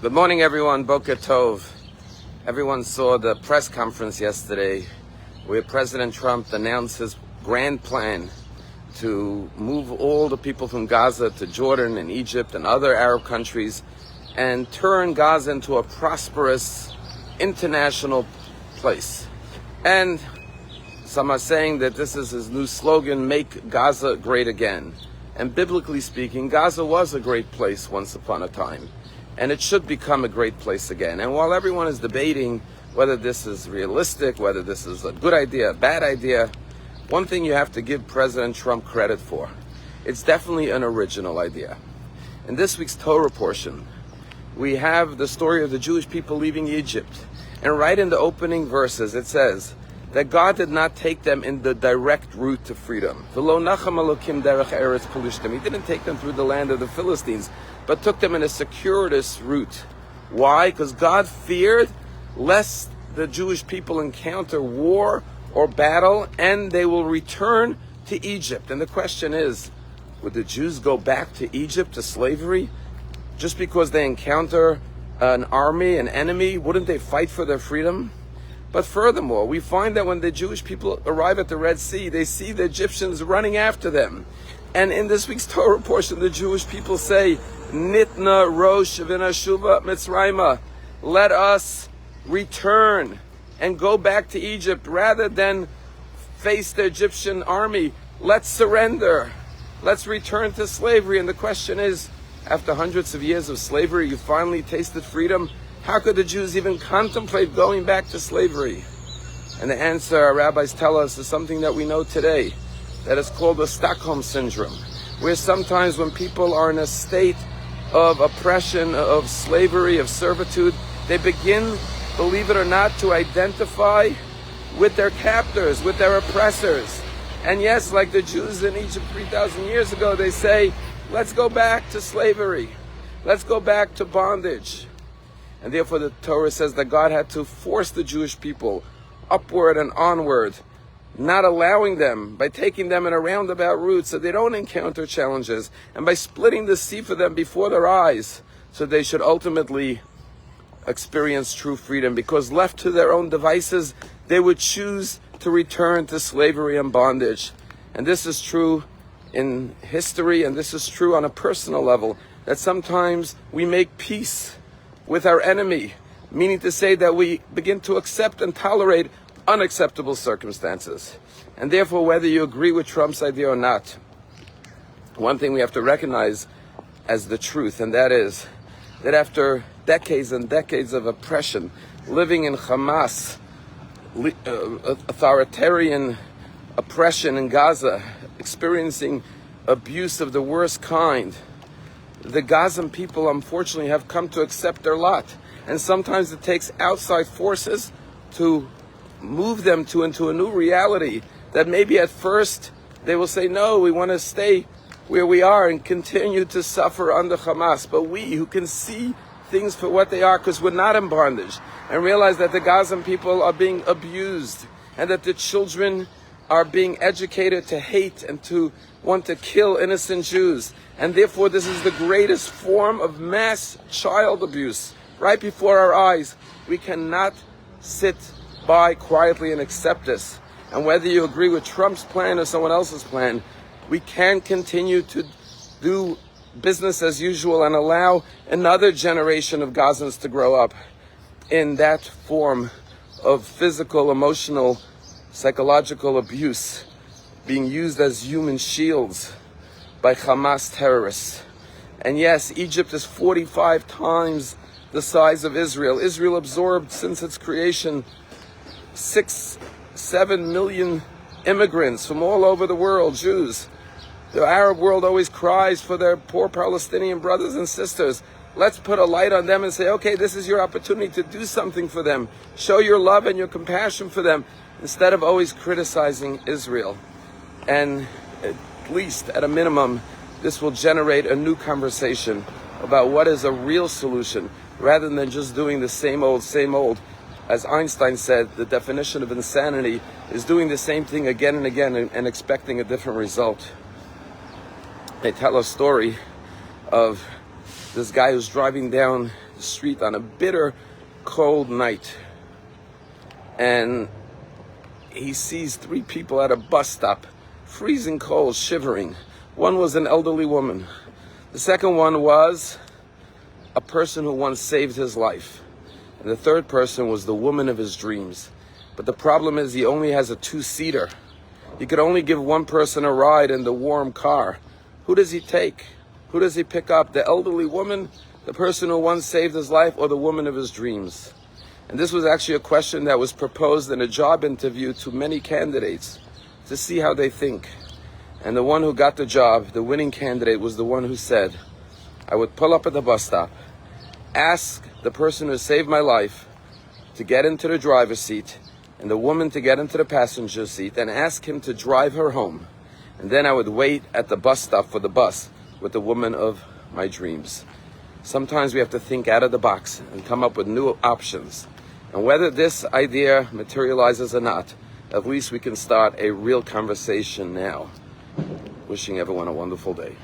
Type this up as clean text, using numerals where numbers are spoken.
Good morning, everyone. Boker Tov. Everyone saw the press conference yesterday where President Trump announced his grand plan to move all the people from Gaza to Jordan and Egypt and other Arab countries and turn Gaza into a prosperous international place. And some are saying that this is his new slogan, "Make Gaza Great Again." And biblically speaking, Gaza was a great place once upon a time. And it should become a great place again. And while everyone is debating whether this is realistic, whether this is a good idea, a bad idea, one thing you have to give President Trump credit for, it's definitely an original idea. In this week's Torah portion, we have the story of the Jewish people leaving Egypt. And right in the opening verses, it says that God did not take them in the direct route to freedom. He didn't take them through the land of the Philistines, but took them in a circuitous route. Why? Because God feared lest the Jewish people encounter war or battle and they will return to Egypt. And the question is, would the Jews go back to Egypt, to slavery, just because they encounter an army, an enemy? Wouldn't they fight for their freedom? But furthermore, we find that when the Jewish people arrive at the Red Sea, they see the Egyptians running after them. And in this week's Torah portion, the Jewish people say, Nitna Rosh V'Nashuva Mitzrayma. Let us return and go back to Egypt rather than face the Egyptian army. Let's surrender. Let's return to slavery. And the question is, after hundreds of years of slavery, you finally tasted freedom. How could the Jews even contemplate going back to slavery? And the answer, our rabbis tell us, is something that we know today, that is called the Stockholm Syndrome, where sometimes when people are in a state of oppression, of slavery, of servitude, they begin, believe it or not, to identify with their captors, with their oppressors. And yes, like the Jews in Egypt 3,000 years ago, they say, let's go back to slavery. Let's go back to bondage. And therefore the Torah says that God had to force the Jewish people upward and onward, not allowing them, by taking them in a roundabout route so they don't encounter challenges, and by splitting the sea for them before their eyes so they should ultimately experience true freedom, because left to their own devices, they would choose to return to slavery and bondage. And this is true in history, and this is true on a personal level, that sometimes we make peace with our enemy, meaning to say that we begin to accept and tolerate unacceptable circumstances. And therefore, whether you agree with Trump's idea or not, one thing we have to recognize as the truth, and that is that after decades and decades of oppression, living in Hamas, authoritarian oppression in Gaza, experiencing abuse of the worst kind, the Gazan people unfortunately have come to accept their lot. And sometimes it takes outside forces to move them into a new reality that maybe at first they will say, no, we want to stay where we are and continue to suffer under Hamas. But we who can see things for what they are, because we're not in bondage, and realize that the Gazan people are being abused and that the children are being educated to hate and to want to kill innocent Jews. And therefore this is the greatest form of mass child abuse right before our eyes. We cannot sit by quietly and accept this. And whether you agree with Trump's plan or someone else's plan, we can continue to do business as usual and allow another generation of Gazans to grow up in that form of physical, emotional, psychological abuse, being used as human shields by Hamas terrorists. And yes, Egypt is 45 times the size of Israel. Israel absorbed, since its creation, 6-7 million immigrants from all over the world, Jews. The Arab world always cries for their poor Palestinian brothers and sisters. Let's put a light on them and say, okay, this is your opportunity to do something for them. Show your love and your compassion for them, instead of always criticizing Israel. And at least, at a minimum, this will generate a new conversation about what is a real solution, rather than just doing the same old, same old. As Einstein said, the definition of insanity is doing the same thing again and again and expecting a different result. They tell a story of this guy who's driving down the street on a bitter, cold night, and he sees 3 people at a bus stop, freezing cold, shivering. One was an elderly woman. The second one was a person who once saved his life. And the third person was the woman of his dreams. But the problem is he only has a 2-seater. He could only give one person a ride in the warm car. Who does he take? Who does he pick up? The elderly woman, the person who once saved his life, or the woman of his dreams? And this was actually a question that was proposed in a job interview to many candidates to see how they think. And the one who got the job, the winning candidate, was the one who said, I would pull up at the bus stop, ask the person who saved my life to get into the driver's seat and the woman to get into the passenger seat, and ask him to drive her home. And then I would wait at the bus stop for the bus with the woman of my dreams. Sometimes we have to think out of the box and come up with new options. And whether this idea materializes or not, at least we can start a real conversation now. Wishing everyone a wonderful day.